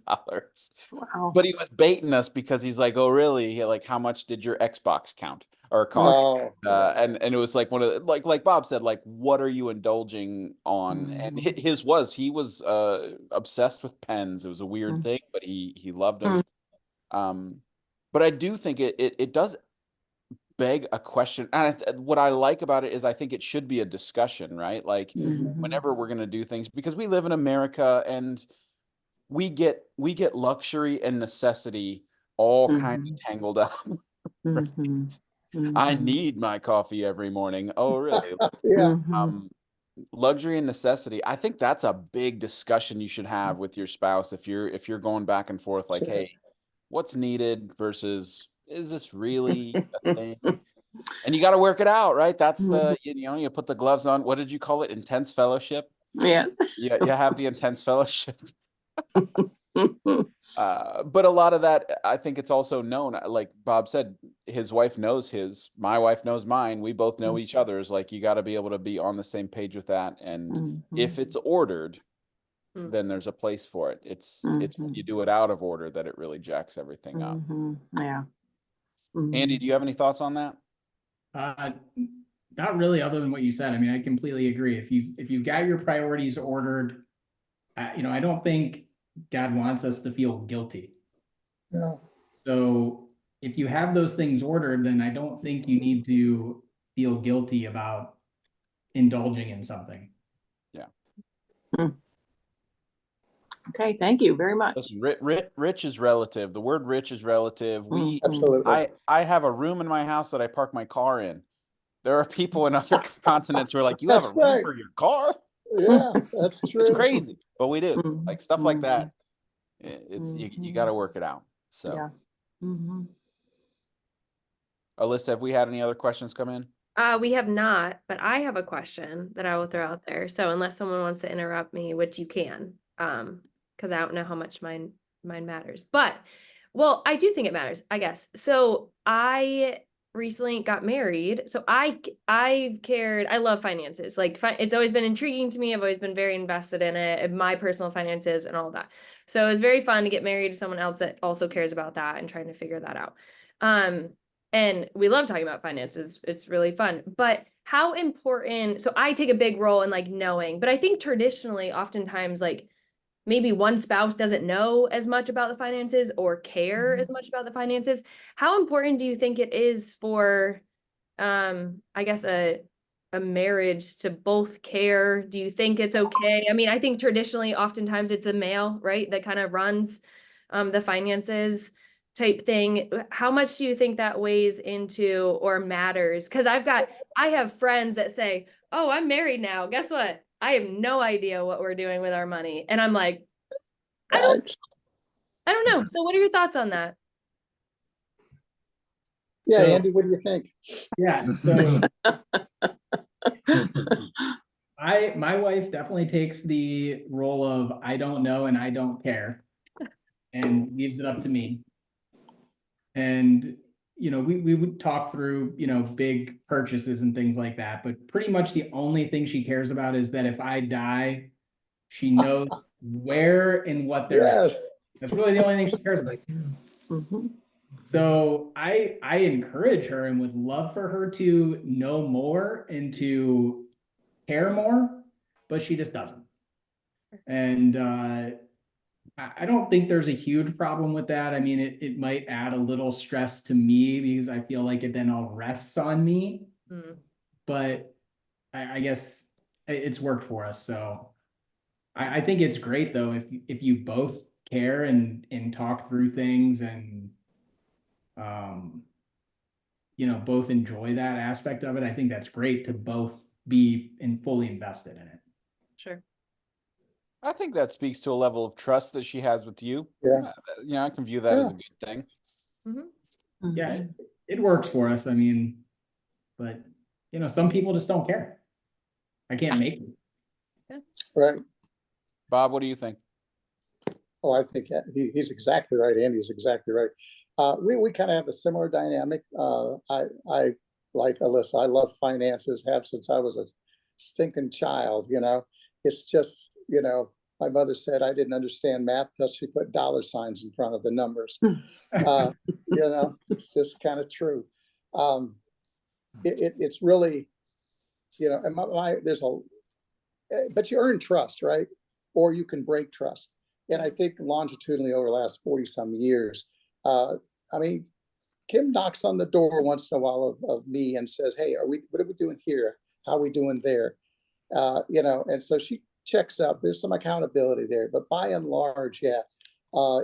Wow. But he was baiting us because he's like, "Oh, really? Like, how much did your Xbox count or cost?" And it was like one of the, like Bob said, like, what are you indulging on? And he was obsessed with pens. It was a weird thing, but he loved them. But I do think it does beg a question. And what I like about it is I think it should be a discussion, right? Like whenever we're going to do things, because we live in America and we get luxury and necessity all kinds of tangled up. Right? I need my coffee every morning. Oh, really? Yeah. Luxury and necessity. I think that's a big discussion you should have with your spouse if you're going back and forth, like, hey, what's needed versus is this really a thing? And you got to work it out, right? That's the, you put the gloves on. What did you call it? Intense fellowship. Yes. Yeah, you have the intense fellowship. But a lot of that, I think it's also known, like Bob said, his wife knows my wife knows mine. We both know each other's. Like, you got to be able to be on the same page with that. And if it's ordered, then there's a place for it. It's when you do it out of order that it really jacks everything up. Yeah. Andy, do you have any thoughts on that? Not really, other than what you said. I mean, I completely agree. If you've got your priorities ordered, I don't think God wants us to feel guilty. No. So if you have those things ordered, then I don't think you need to feel guilty about indulging in something. Yeah. Okay, thank you very much. Listen, rich is relative. The word rich is relative. Absolutely. I have a room in my house that I park my car in. There are people in other continents who are like, you have a That's room right. for your car? Yeah, that's true. It's crazy, but we do. Like stuff like that. Mm-hmm. You got to work it out. So, Yeah. Mm-hmm. Alyssa, have we had any other questions come in? We have not, but I have a question that I will throw out there. So unless someone wants to interrupt me, which you can, because I don't know how much mine matters. But well, I do think it matters, I guess. So I recently got married. So I love finances. Like it's always been intriguing to me. I've always been very invested in it, in my personal finances and all of that. So it was very fun to get married to someone else that also cares about that and trying to figure that out. And we love talking about finances. It's really fun. But how important, so I take a big role in like knowing, but I think traditionally, oftentimes, like maybe one spouse doesn't know as much about the finances or care as much about the finances. How important do you think it is for, I guess, a marriage to both care? Do you think it's okay? I mean, I think traditionally, oftentimes it's a male, right, that kind of runs the finances type thing. How much do you think that weighs into or matters? Because I have friends that say, oh, I'm married now. Guess what? I have no idea what we're doing with our money. And I'm like, I Right. don't know. So what are your thoughts on that? Yeah, So- Andy, what do you think? Yeah, so my wife definitely takes the role of I don't know and I don't care and leaves it up to me. And we would talk through, big purchases and things like that, but pretty much the only thing she cares about is that if I die, she knows where and what they're at. Yes. That's really the only thing she cares about. Mm-hmm. So I encourage her and would love for her to know more and to care more, but she just doesn't. And I don't think there's a huge problem with that. I mean, it might add a little stress to me because I feel like it then all rests on me. Mm. But I guess it's worked for us. So I think it's great though if you both care and talk through things and both enjoy that aspect of it. I think that's great to both be fully invested in it. Sure. I think that speaks to a level of trust that she has with you. Yeah. I can view that as a good thing. Mm-hmm. Yeah, it works for us. I mean, but some people just don't care. I can't make them. Right. Bob, what do you think? Oh, I think he's exactly right. Andy's exactly right. We kind of have a similar dynamic. I like Alyssa. I love finances, have since I was a stinking child. It's just my mother said I didn't understand math till she put dollar signs in front of the numbers. It's just kind of true. It's really, and there's but you earn trust, right? Or you can break trust. And I think longitudinally over the last 40 some years, I mean, Kim knocks on the door once in a while of me and says, hey, what are we doing here? How are we doing there? And so she checks out, there's some accountability there, but by and large, yeah,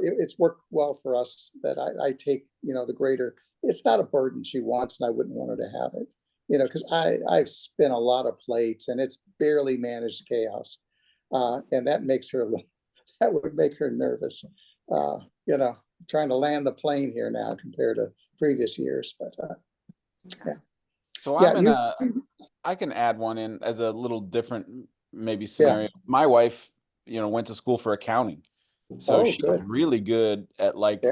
it's worked well for us that I take, the greater, it's not a burden she wants and I wouldn't want her to have it, because I've spin a lot of plates and it's barely managed chaos. And that would make her nervous, trying to land the plane here now compared to previous years, but yeah. So I can add one in as a little different maybe scenario. Yeah. My wife, went to school for accounting. So she's good. really good at like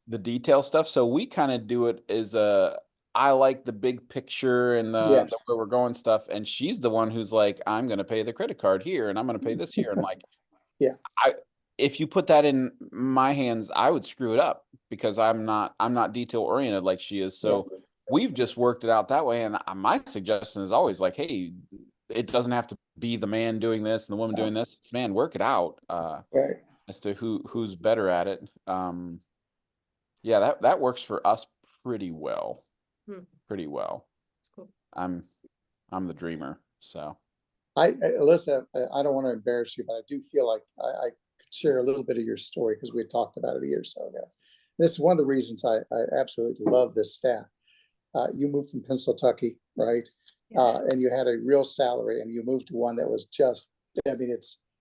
the detail stuff. So we kind of do it as I like the big picture and the where we're going stuff. And she's the one who's like, I'm going to pay the credit card here and I'm going to pay this here. And like, if you put that in my hands, I would screw it up because I'm not detail oriented like she is. So we've just worked it out that way. And my suggestion is always like, hey, it doesn't have to be the man doing this and the woman doing this. It's man, work it out as to who's better at it. Yeah, that works for us pretty well. Pretty well. That's cool. I'm the dreamer, so Alyssa, I don't want to embarrass you, but I do feel like I could share a little bit of your story because we had talked about it a year or so ago. This is one of the reasons I absolutely love this staff. You moved from Pennsylvania, right? Yes. And you had a real salary, and you moved to one that was just, I mean,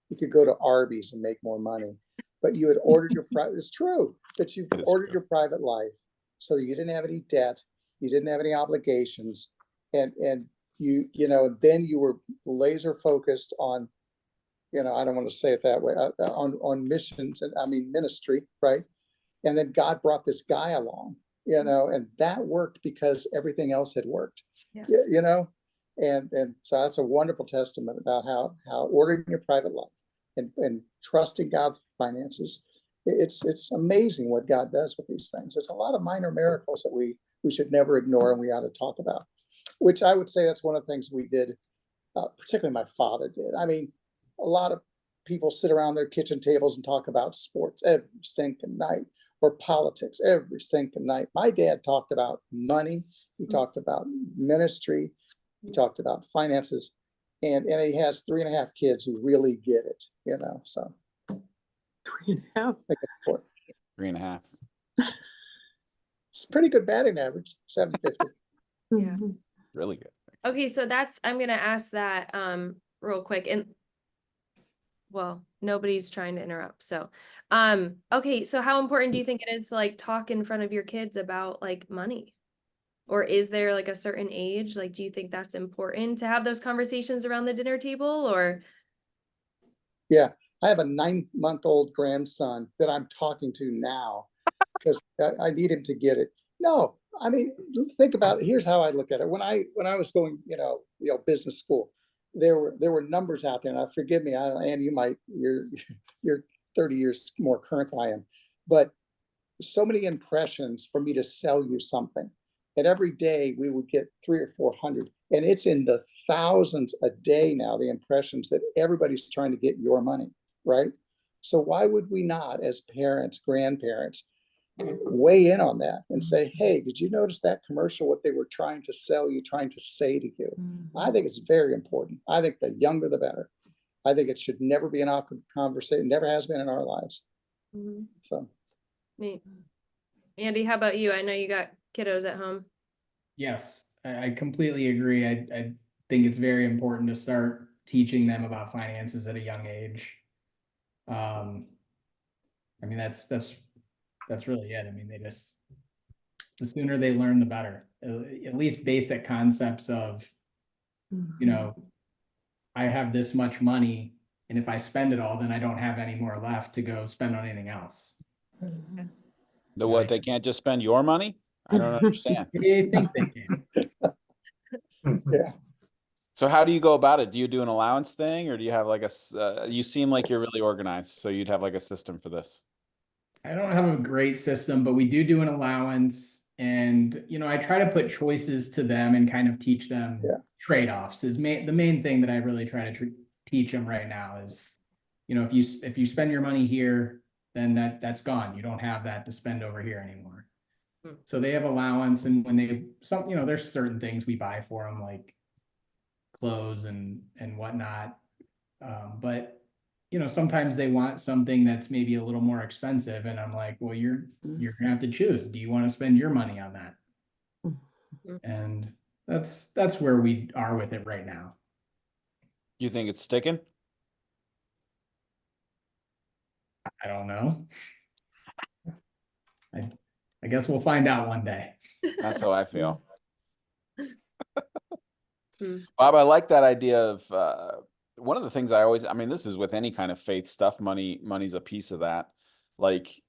you could go to Arby's and make more money, but you had ordered your private, it's true, that you ordered your private life. So you didn't have any debt, you didn't have any obligations, and you know, then you were laser focused on, you know, I don't want to say it that way, on missions and I mean ministry, right? And then God brought this guy along, you know, and that worked because everything else had worked. Yes. You know, and so that's a wonderful testament about how ordering your private life and trusting God's finances. It's amazing what God does with these things. It's a lot of minor miracles that we should never ignore and we ought to talk about, which I would say that's one of the things we did, particularly my father did. I mean, a lot of people sit around their kitchen tables and talk about sports every stinking night, or politics every stinking night. My dad talked about money. He talked about ministry. He talked about finances, and he has 3.5 kids who really get it, you know, so. 3.5. 3.5. It's pretty good batting average, 750. Yeah. Really good. Okay, so I'm gonna ask that real quick, and well, nobody's trying to interrupt. So okay, so how important do you think it is to like talk in front of your kids about like money? Or is there like a certain age? Like, do you think that's important to have those conversations around the dinner table, or? Yeah, I have a 9-month-old grandson that I'm talking to now because I need him to get it. No, I mean, think about it. Here's how I look at it. When I was going, you know, business school, there were numbers out there. And forgive me, and you're 30 years more current than I am, but so many impressions for me to sell you something. And every day we would get 300 or 400, and it's in the thousands a day now, the impressions that everybody's trying to get your money, right? So why would we not, as parents, grandparents, weigh in on that and say, hey, did you notice that commercial, what they were trying to sell you, trying to say to you? I think it's very important. I think the younger, the better. I think it should never be an awkward conversation, never has been in our lives. So. Neat. Andy, how about you? I know you got kiddos at home. Yes, I completely agree. I think it's very important to start teaching them about finances at a young age. I mean, that's really it. I mean, the sooner they learn, the better. At least basic concepts of, you know, I have this much money, and if I spend it all, then I don't have any more left to go spend on anything else. What, they can't just spend your money? I don't understand. They think they can. Yeah. So how do you go about it? Do you do an allowance thing, or do you have like you seem like you're really organized, so you'd have like a system for this? I don't have a great system, but we do an allowance. And, you know, I try to put choices to them and kind of teach them trade-offs. The main thing that I really try to teach them right now is, you know, if you spend your money here, then that's gone. You don't have that to spend over here anymore. So they have allowance, and when you know, there's certain things we buy for them, like clothes and whatnot. But you know, sometimes they want something that's maybe a little more expensive, and I'm like, well, you're gonna have to choose. Do you want to spend your money on that? And that's where we are with it right now. Do you think it's sticking? I don't know. I guess we'll find out one day. That's how I feel. Bob, I like that idea of one of the things I mean, this is with any kind of faith stuff, money's a piece of that. Like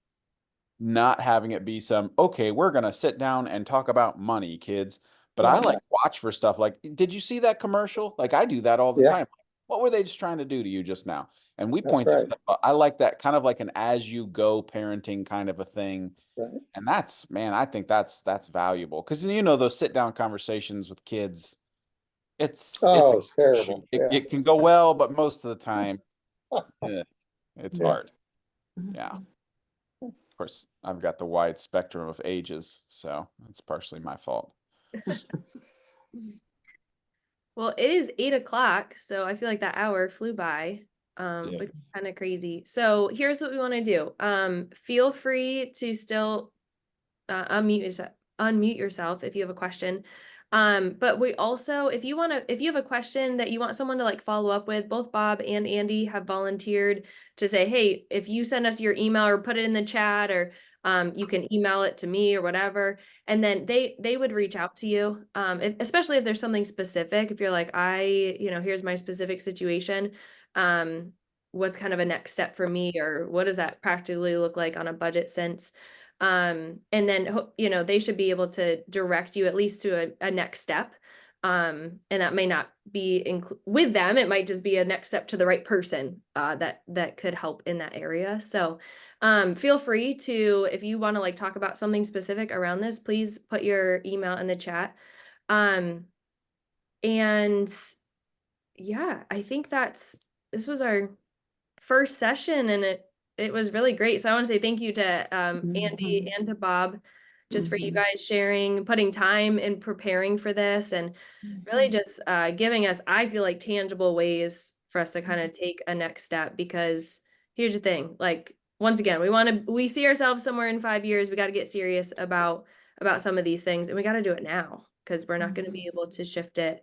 not having it be okay, we're going to sit down and talk about money, kids. But I like watch for stuff like, did you see that commercial? Like I do that all the time. What were they just trying to do to you just now? And we point this stuff out. I like that kind of like an as you go parenting kind of a thing. Right. And I think that's valuable. Because you know, those sit down conversations with kids, it's terrible. It can go well, but most of the time, it's hard. Yeah. Of course, I've got the wide spectrum of ages, so it's partially my fault. Well, it is 8 o'clock, so I feel like that hour flew by, Did. which is kind of crazy. So here's what we want to do. Feel free to still unmute yourself if you have a question. But we also, if you have a question that you want someone to like follow up with, both Bob and Andy have volunteered to say, hey, if you send us your email or put it in the chat, or you can email it to me or whatever, and then they would reach out to you, especially if there's something specific. If you're like, here's my specific situation, what's kind of a next step for me, or what does that practically look like on a budget sense? And then they should be able to direct you at least to a next step, and that may not be with them, it might just be a next step to the right person that could help in that area. So feel free to, if you want to like talk about something specific around this, please put your email in the chat. And yeah, I think this was our first session, and it was really great. So I want to say thank you to Andy and to Bob, just for you guys sharing, putting time in preparing for this, and really just giving us, I feel like, tangible ways for us to kind of take a next step. Because here's the thing, like, once again, we see ourselves somewhere in 5 years. We got to get serious about some of these things, and we got to do it now, because we're not going to be able to shift it.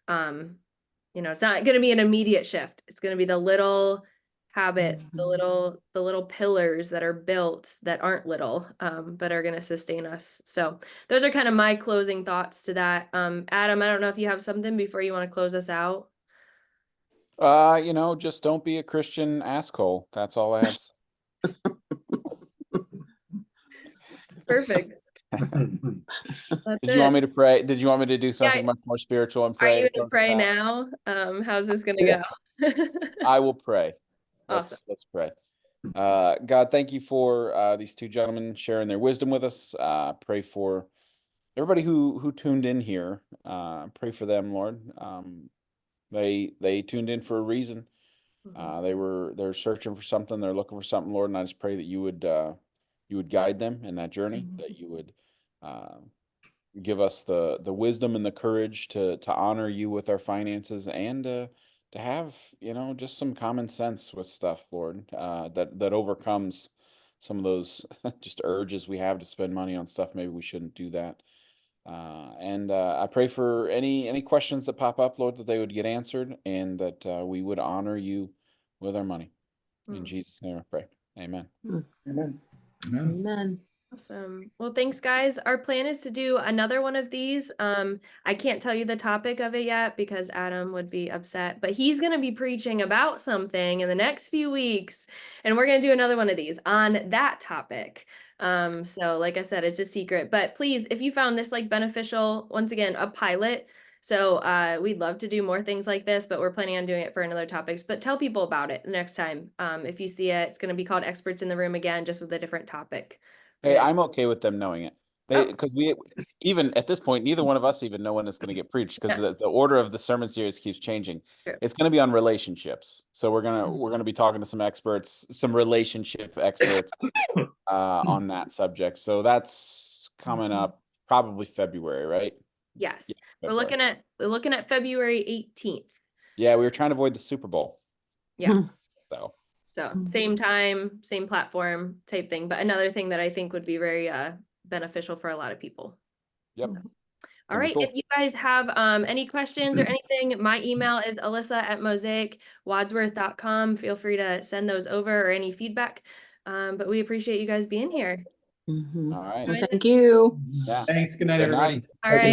It's not going to be an immediate shift. It's going to be the little habits, the little pillars that are built that aren't little, but are going to sustain us. So those are kind of my closing thoughts to that. Adam, I don't know if you have something before you want to close us out. Just don't be a Christian asshole. That's all I have to say. Perfect. Did you want me to pray? Did you want me to do something much more spiritual and Are pray? you going to pray now? How's this going to go? I will pray. Awesome. Let's pray. God, thank you for these two gentlemen sharing their wisdom with us. Pray for everybody who tuned in here. Pray for them, Lord. They tuned in for a reason. They're searching for something. They're looking for something, Lord. And I just pray that you would guide them in that journey. That you would give us the wisdom and the courage to honor you with our finances, and to have just some common sense with stuff, Lord, that overcomes some of those just urges we have to spend money on stuff maybe we shouldn't do that. And I pray for any questions that pop up, Lord, that they would get answered, and that we would honor you with our money. In Jesus' name I pray. Amen. Amen. Amen. Awesome. Well, thanks, guys. Our plan is to do another one of these. I can't tell you the topic of it yet because Adam would be upset, but he's going to be preaching about something in the next few weeks, and we're going to do another one of these on that topic. So like I said, it's a secret, but please, if you found this like beneficial, once again, a pilot. So we'd love to do more things like this, but we're planning on doing it for another topics. But tell people about it next time. If you see it, it's going to be called Experts in the Room again, just with a different topic. Hey, I'm okay with them knowing it. Because we, even at this point, neither one of us even know when it's going to get preached, because the order of the sermon series keeps changing. Sure. It's going to be on relationships. So we're gonna be talking to some experts, some relationship experts on that subject. So that's coming up probably February, right? Yes. Yeah, We're looking at February 18th. Yeah, we were trying to avoid the Super Bowl. Yeah. So same time, same platform type thing, but another thing that I think would be very beneficial for a lot of people. Yep. All right. Cool. If you guys have any questions or anything, my email is alyssa@mosaic.wadsworth.com. Feel free to send those over, or any feedback. But we appreciate you guys being here. All right. Well, thank you. Yeah. Thanks. Good night, Good everybody. night. All right.